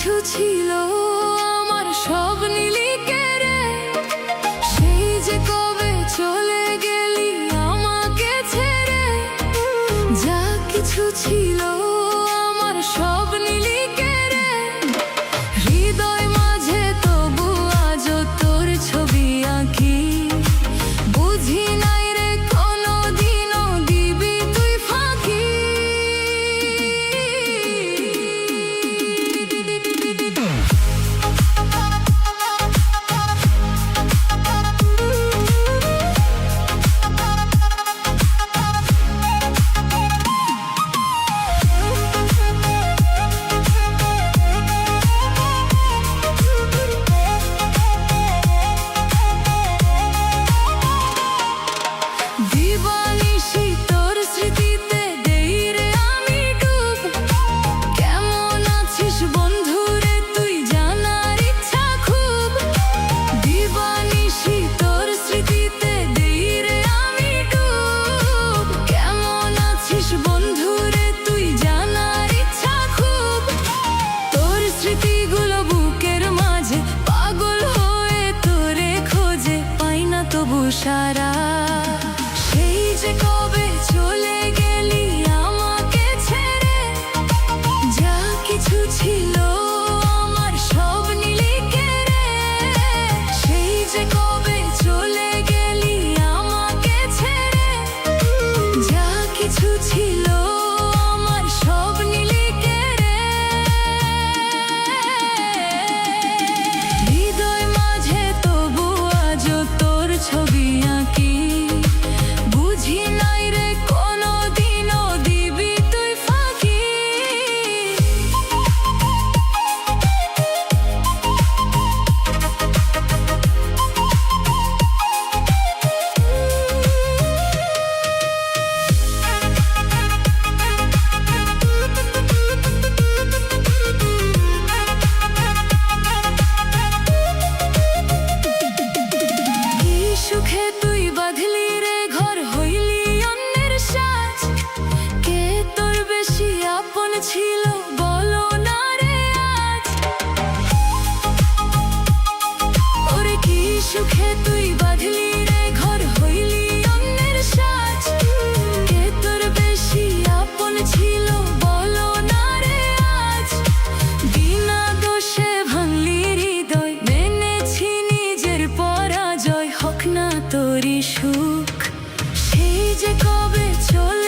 কিছু ছিল আমার সব নিলি কেড়ে, সেই যে কবে চলে গেলি আমাকে ছেড়ে। যা কিছু ছিল আমার সব নিলি কেড়ে, হৃদয় মাঝে তবু আজও তোর ছবি আঁকি। বুঝি নাই রে কোনো দিনও দিবি তুই ফাঁকি। দিবানিশি তোর স্মৃতিতে দেই রে আমি ডুব। কেমন আছিস বন্ধু রে তুই জানার ইচ্ছা খুব। দিবানিশি তোর স্মৃতিতে দেই রে আমি ডুব। কেমন আছিস বন্ধু রে তুই জানার ইচ্ছা খুব। তোর স্মৃতিগুলো বুকের মাঝে পাগল হয়ে তোরে খোঁজে, পাই না তবু সারা। সেই যে কবে চলে গেলি আমাকে ছেড়ে, যা কিছু ছিল আমার সব নিলি কেড়ে। সেই যে কবে চলে গেলি আমাকে ছেড়ে, যা কিছু ছিল আমার সব নিলি কেড়ে। হৃদয় মাঝে তবু আজও তোর ছবি আঁকি। বুঝি নাই রে কোনো দিনও দিবি তুই ফাঁকি। কি সুখে তুই বাঁধলি রে ঘর, হইলি অন্যের সাজ। কে তোর বেশি আপন ছিল বলো না রে আজ। ওরে কি সুখে তুই বাঁধলি রে ঘর, হইলি অন্যের সাজ। কে তোর বেশি আপন ছিল বলো না রে আজ। বিনা দোষে ভাঙলি হৃদয়, মেনেছি নিজের পরাজয়। হোক না তোরই সুখ, সেই যে কবে চলে